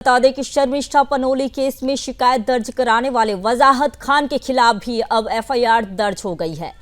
बता दें कि शर्मिष्ठा पनोली केस में शिकायत दर्ज कराने वाले वजाहत खान के खिलाफ भी अब एफआईआर दर्ज हो गई है।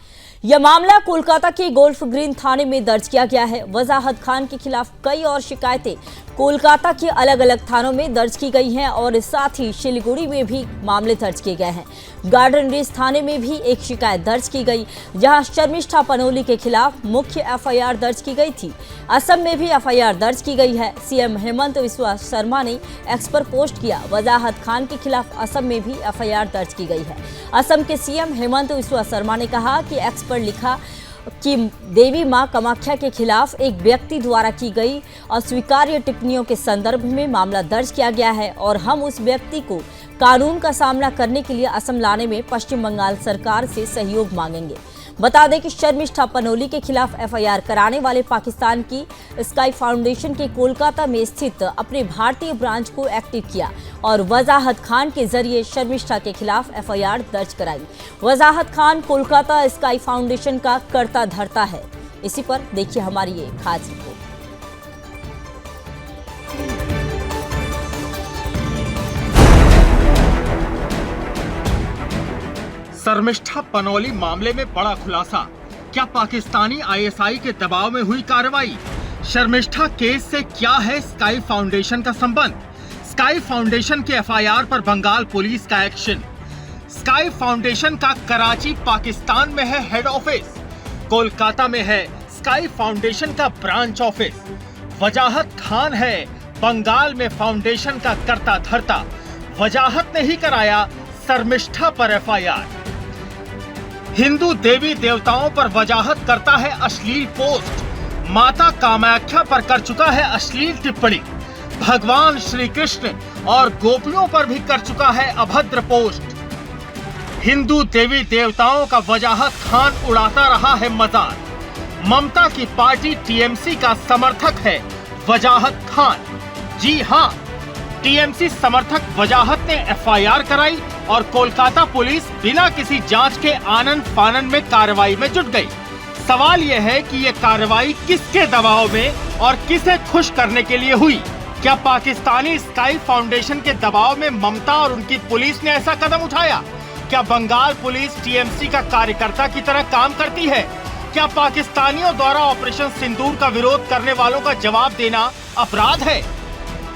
यह मामला कोलकाता के गोल्फ ग्रीन थाने में दर्ज किया गया है। वजाहत खान के खिलाफ कई और शिकायतें कोलकाता के अलग अलग थानों में दर्ज की गई हैं और साथ ही सिलीगुड़ी में भी मामले दर्ज किए गए हैं। गार्डन रीच थाने में भी एक शिकायत दर्ज की गई, जहां शर्मिष्ठा पनोली के खिलाफ मुख्य एफआईआर दर्ज की गई थी। असम में भी एफआईआर दर्ज की गई है। सीएम हेमंत बिस्वा शर्मा ने एक्स पर पोस्ट किया, वजाहत खान के खिलाफ असम में भी एफआईआर दर्ज की गई है। असम के सीएम हेमंत बिस्वा शर्मा ने कहा कि एक्स पर लिखा कि देवी मां कामाख्या के खिलाफ एक व्यक्ति द्वारा की गई अस्वीकार्य टिप्पणियों के संदर्भ में मामला दर्ज किया गया है और हम उस व्यक्ति को कानून का सामना करने के लिए असम लाने में पश्चिम बंगाल सरकार से सहयोग मांगेंगे। बता दें कि शर्मिष्ठा पनोली के खिलाफ एफआईआर कराने वाले पाकिस्तान की स्काई फाउंडेशन के कोलकाता में स्थित अपने भारतीय ब्रांच को एक्टिव किया और वजाहत खान के जरिए शर्मिष्ठा के खिलाफ एफआईआर दर्ज कराई। वजाहत खान कोलकाता स्काई फाउंडेशन का कर्ता धर्ता है। इसी पर देखिए हमारी ये खास रिपोर्ट। शर्मिष्ठा पनोली मामले में बड़ा खुलासा, क्या पाकिस्तानी आईएसआई के दबाव में हुई कार्रवाई? शर्मिष्ठा केस से क्या है स्काई फाउंडेशन का संबंध? स्काई फाउंडेशन के एफआईआर पर बंगाल पुलिस का एक्शन। स्काई फाउंडेशन का कराची पाकिस्तान में है हेड ऑफिस, कोलकाता में है स्काई फाउंडेशन का ब्रांच ऑफिस। वजाहत खान है बंगाल में फाउंडेशन का कर्ता धर्ता। वजाहत ने ही कराया शर्मिष्ठा पर एफआईआर। हिंदू देवी देवताओं पर वजाहत करता है अश्लील पोस्ट। माता कामाख्या पर कर चुका है अश्लील टिप्पणी। भगवान श्री कृष्ण और गोपियों पर भी कर चुका है अभद्र पोस्ट। हिंदू देवी देवताओं का वजाहत खान उड़ाता रहा है मजाक। ममता की पार्टी टीएमसी का समर्थक है वजाहत खान। जी हां, टीएमसी समर्थक वजाहत ने एफआईआर कराई और कोलकाता पुलिस बिना किसी जांच के आनन फानन में कार्रवाई में जुट गई। सवाल यह है कि यह कार्रवाई किसके दबाव में और किसे खुश करने के लिए हुई? क्या पाकिस्तानी स्काई फाउंडेशन के दबाव में ममता और उनकी पुलिस ने ऐसा कदम उठाया? क्या बंगाल पुलिस टीएमसी का कार्यकर्ता की तरह काम करती है? क्या पाकिस्तानियों द्वारा ऑपरेशन सिंदूर का विरोध करने वालों का जवाब देना अपराध है?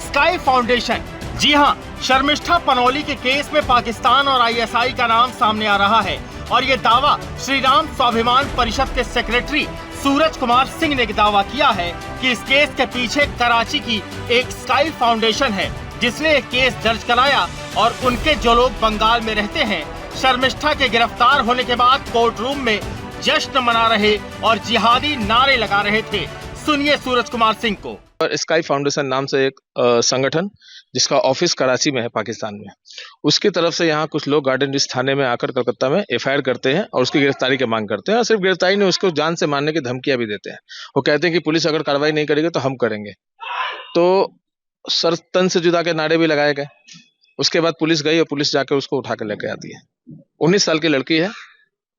स्काई फाउंडेशन, जी हां, शर्मिष्ठा पनोली के केस में पाकिस्तान और आईएसआई का नाम सामने आ रहा है और ये दावा श्री राम स्वाभिमान परिषद के सेक्रेटरी सूरज कुमार सिंह ने दावा किया है कि इस केस के पीछे कराची की एक स्काई फाउंडेशन है जिसने एक केस दर्ज कराया और उनके जो लोग बंगाल में रहते हैं शर्मिष्ठा के गिरफ्तार होने के बाद कोर्ट रूम में जश्न मना रहे और जिहादी नारे लगा रहे थे। सुनिए सूरज कुमार सिंह को। स्काई फाउंडेशन नाम से एक संगठन जिसका ऑफिस कराची में है पाकिस्तान में, उसकी तरफ से यहाँ कुछ लोग गार्डन रीच थाने में आकर कलकत्ता में एफआईआर करते हैं और उसकी गिरफ्तारी की मांग करते हैं और सिर्फ गिरफ्तारी नहीं, उसको जान से मारने की धमकियां भी देते हैं। वो कहते हैं कि पुलिस अगर कार्रवाई नहीं करेगी तो हम करेंगे। तो सर तन से जुदा के नारे भी लगाए गए। उसके बाद पुलिस गई और पुलिस जाकर उसको उठा कर लेके आती है। 19 साल की लड़की है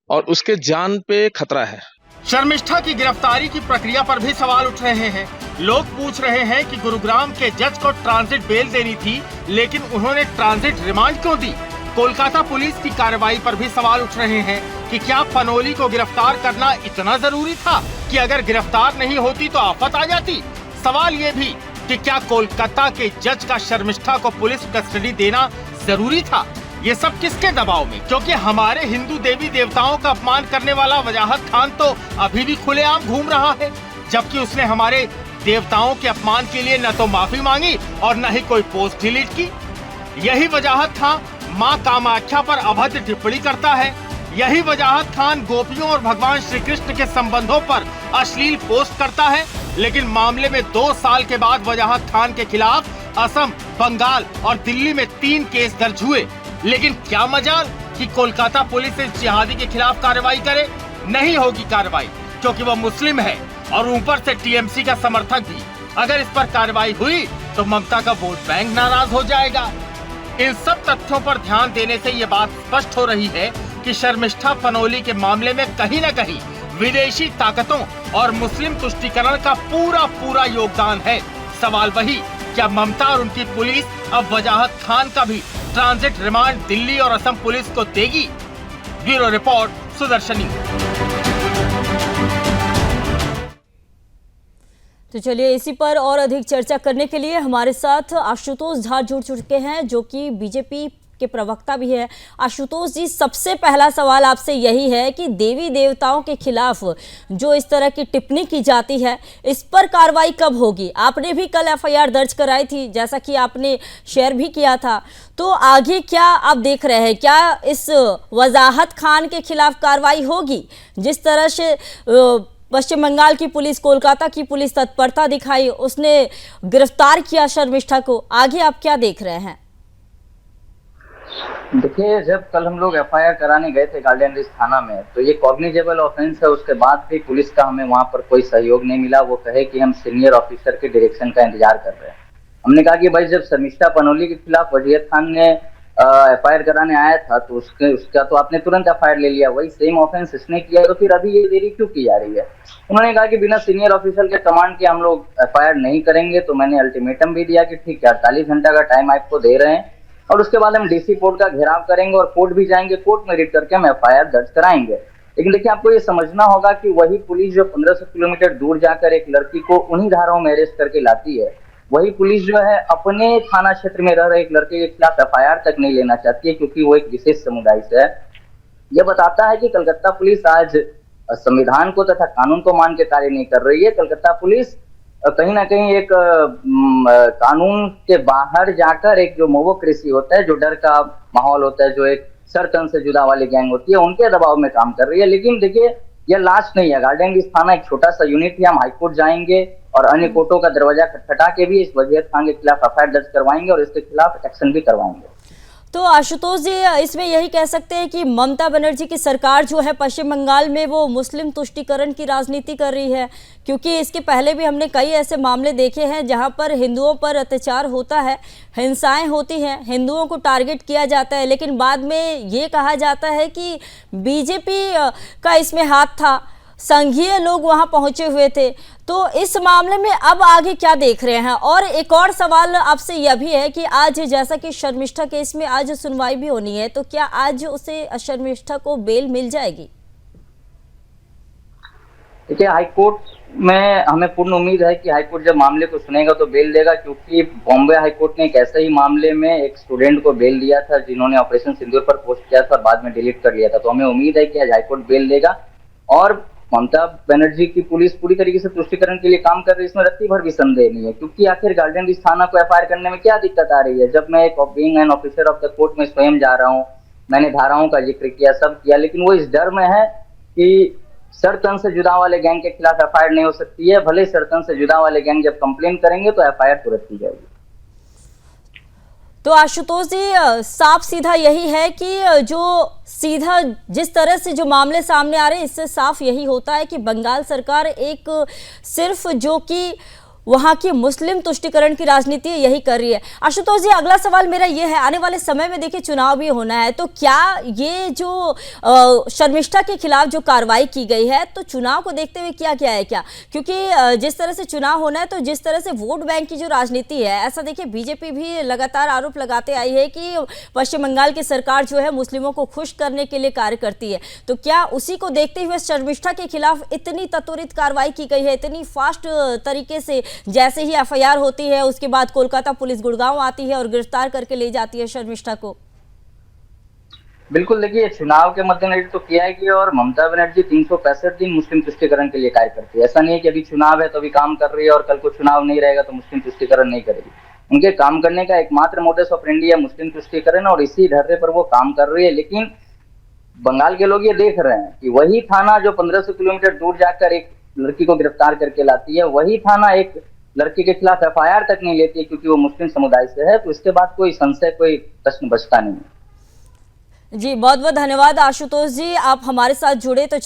और उसके जान पे खतरा है। शर्मिष्ठा की गिरफ्तारी की प्रक्रिया पर भी सवाल उठ रहे हैं। लोग पूछ रहे हैं कि गुरुग्राम के जज को ट्रांजिट बेल देनी थी, लेकिन उन्होंने ट्रांजिट रिमांड क्यों दी? कोलकाता पुलिस की कार्रवाई पर भी सवाल उठ रहे हैं कि क्या पनोली को गिरफ्तार करना इतना जरूरी था कि अगर गिरफ्तार नहीं होती तो आफत आ जाती? सवाल ये भी कि क्या कोलकाता के जज का शर्मिष्ठा को पुलिस कस्टडी देना जरूरी था? ये सब किसके दबाव में? क्योंकि हमारे हिंदू देवी देवताओं का अपमान करने वाला वजाहत खान तो अभी भी खुलेआम घूम रहा है, जबकि उसने हमारे देवताओं के अपमान के लिए न तो माफी मांगी और न ही कोई पोस्ट डिलीट की। यही वजाहत खान मां कामाख्या पर अभद्र टिप्पणी करता है। यही वजाहत खान गोपियों और भगवान श्री कृष्ण के संबंधों पर अश्लील पोस्ट करता है। लेकिन मामले में 2 साल के बाद वजाहत खान के खिलाफ असम, बंगाल और दिल्ली में 3 केस दर्ज हुए। लेकिन क्या मजाल कि कोलकाता पुलिस इस जिहादी के खिलाफ कार्रवाई करे? नहीं होगी कार्रवाई, क्योंकि वह मुस्लिम है और ऊपर से टीएमसी का समर्थक भी। अगर इस पर कार्रवाई हुई तो ममता का वोट बैंक नाराज हो जाएगा। इन सब तथ्यों पर ध्यान देने से ये बात स्पष्ट हो रही है कि शर्मिष्ठा पनोली के मामले में कहीं न कहीं विदेशी ताकतों और मुस्लिम तुष्टीकरण का पूरा योगदान है। सवाल वही क्या ममता और उनकी पुलिस अब वजाहत खान का भी ट्रांजिट रिमांड दिल्ली और असम पुलिस को देगी? Bureau report, Sudarshani. तो चलिए इसी पर और अधिक चर्चा करने के लिए हमारे साथ आशुतोष झा जुड़ चुके हैं, जो कि बीजेपी के प्रवक्ता भी है। आशुतोष जी, सबसे पहला सवाल आपसे यही है कि देवी देवताओं के खिलाफ जो इस तरह की टिप्पणी की जाती है, इस पर कार्रवाई कब होगी? आपने भी कल एफआईआर दर्ज कराई थी, जैसा कि आपने शेयर भी किया था, तो आगे क्या आप देख रहे हैं? क्या इस वजाहत खान के खिलाफ कार्रवाई होगी? जिस तरह से पश्चिम बंगाल की पुलिस, कोलकाता की पुलिस तत्परता दिखाई, उसने गिरफ्तार किया शर्मिष्ठा को, आगे आप क्या देख रहे हैं? देखिए, जब कल हम लोग एफआईआर कराने गए थे गार्डन रिच थाना में, तो ये कॉग्निजेबल ऑफेंस है। उसके बाद भी पुलिस का हमें वहां पर कोई सहयोग नहीं मिला। वो कहे कि हम सीनियर ऑफिसर के डायरेक्शन का इंतजार कर रहे हैं। हमने कहा कि भाई, जब शर्मिष्ठा पनोली के खिलाफ वजीहत खान ने एफआईआर कराने आया था, तो उसका तो आपने तुरंत एफआईआर ले लिया। वही सेम ऑफेंस इसने किया, तो फिर अभी ये देरी क्यों की जा रही है? उन्होंने कहा कि बिना सीनियर ऑफिसर के कमांड के हम लोग एफआईआर नहीं करेंगे। तो मैंने अल्टीमेटम भी दिया कि ठीक है, 48 घंटा का टाइम आपको दे रहे हैं, और उसके बाद हम डीसी कोर्ट का घेराव करेंगे और कोर्ट भी जाएंगे। कोर्ट में रीड करके हम एफआईआर दर्ज कराएंगे। लेकिन देखिए, आपको ये समझना होगा कि वही पुलिस जो 1500 किलोमीटर दूर जाकर एक लड़की को उन्हीं धाराओं में अरेस्ट करके लाती है, वही पुलिस जो है अपने थाना क्षेत्र में रह रहे एक लड़के के खिलाफ एफआईआर तक नहीं लेना चाहती है, क्योंकि वो एक विशेष समुदाय से है। यह बताता है कि कलकत्ता पुलिस आज संविधान को तथा कानून को मान के कार्य नहीं कर रही है। कलकत्ता पुलिस कहीं ना कहीं एक कानून के बाहर जाकर एक जो मोवोक्रेसी होता है, जो डर का माहौल होता है, जो एक सरतन से जुदा वाली गैंग होती है, उनके दबाव में काम कर रही है। लेकिन देखिए, यह लास्ट नहीं है। गार्डन रिच थाना एक छोटा सा यूनिट है। हम हाईकोर्ट जाएंगे और अन्य कोर्टों का दरवाजा खटखटा के भी इस वजीहत खान के खिलाफ एफआईआर दर्ज करवाएंगे और इसके खिलाफ एक्शन भी करवाएंगे। तो आशुतोष जी, इसमें यही कह सकते हैं कि ममता बनर्जी की सरकार जो है पश्चिम बंगाल में, वो मुस्लिम तुष्टीकरण की राजनीति कर रही है, क्योंकि इसके पहले भी हमने कई ऐसे मामले देखे हैं जहां पर हिंदुओं पर अत्याचार होता है, हिंसाएं होती हैं, हिंदुओं को टारगेट किया जाता है, लेकिन बाद में ये कहा जाता है कि बीजेपी का इसमें हाथ था, संघीय लोग वहां पहुंचे हुए थे। तो इस मामले में अब आगे क्या देख रहे हैं? और एक और सवाल आपसे यह भी है कि आज जैसा कि शर्मिष्ठा केस में आज सुनवाई भी होनी है, तो क्या आज उसे, शर्मिष्ठा को, बेल मिल जाएगी? देखिए, हाईकोर्ट में हमें पूर्ण उम्मीद है कि हाईकोर्ट जब मामले को सुनेगा तो बेल देगा, क्योंकि बॉम्बे हाईकोर्ट ने एक ऐसे ही मामले में एक स्टूडेंट को बेल दिया था, जिन्होंने ऑपरेशन सिंदूर पर पोस्ट किया था और बाद में डिलीट कर लिया था। तो हमें उम्मीद है कि आज हाईकोर्ट बेल देगा। और ममता बनर्जी की पुलिस पूरी तरीके से तुष्टीकरण के लिए काम कर रही है, इसमें रत्ती भर भी संदेह नहीं है। क्योंकि आखिर गार्डन रिच थाना को एफआईआर करने में क्या दिक्कत आ रही है? जब मैं एक being an officer of the court में स्वयं जा रहा हूँ, मैंने धाराओं का जिक्र किया, सब किया, लेकिन वो इस डर में है कि सरतन से जुदा वाले गैंग के खिलाफ एफआईआर नहीं हो सकती है। भले सरतन से जुदा वाले गैंग जब कंप्लेन करेंगे तो एफआईआर तुरंत की जाएगी। तो आशुतोष जी, साफ सीधा यही है कि जो सीधा जिस तरह से जो मामले सामने आ रहे हैं, इससे साफ यही होता है कि बंगाल सरकार एक सिर्फ जो कि वहां की मुस्लिम तुष्टीकरण की राजनीति यही कर रही है। आशुतोष जी, अगला सवाल मेरा ये है, आने वाले समय में देखिए चुनाव भी होना है, तो क्या ये जो शर्मिष्ठा के खिलाफ जो कार्रवाई की गई है, तो चुनाव को देखते हुए क्या क्या है क्या? क्योंकि जिस तरह से चुनाव होना है, तो जिस तरह से वोट बैंक की जो राजनीति है, ऐसा देखिए बीजेपी भी लगातार आरोप लगाते आई है कि पश्चिम बंगाल की सरकार जो है मुस्लिमों को खुश करने के लिए कार्य करती है। तो क्या उसी को देखते हुए शर्मिष्ठा के खिलाफ इतनी त्वरित कार्रवाई की गई है, इतनी फास्ट तरीके से? जैसे ही एफआईआर होती है, उसके बाद कोलकाता पुलिस गुड़गांव आती है और गिरफ्तार करके ले जाती है शर्मिष्ठा को। बिल्कुल, देखिए, चुनाव के मद्देनजर तो किया है कि, और ममता बनर्जी 365 दिन मुस्लिम तुष्टीकरण के लिए कार्य करती है। ऐसा नहीं है कि अभी चुनाव है तो अभी काम कर रही है और कल को चुनाव नहीं रहेगा तो मुस्लिम तुष्टीकरण नहीं करेगी। उनके काम करने का एकमात्र मोडस ऑपरेंडी है मुस्लिम तुष्टीकरण, और इसी ढर्रे पर वो काम कर रही है। लेकिन बंगाल के लोग ये देख रहे हैं कि वही थाना जो 1500 किलोमीटर दूर जाकर एक लड़की को गिरफ्तार करके लाती है, वही थाना एक लड़की के खिलाफ एफआईआर तक नहीं लेती है, क्योंकि वो मुस्लिम समुदाय से है। तो इसके बाद कोई संशय, कोई प्रश्न बचता नहीं है। जी, बहुत बहुत धन्यवाद आशुतोष जी, आप हमारे साथ जुड़े। तो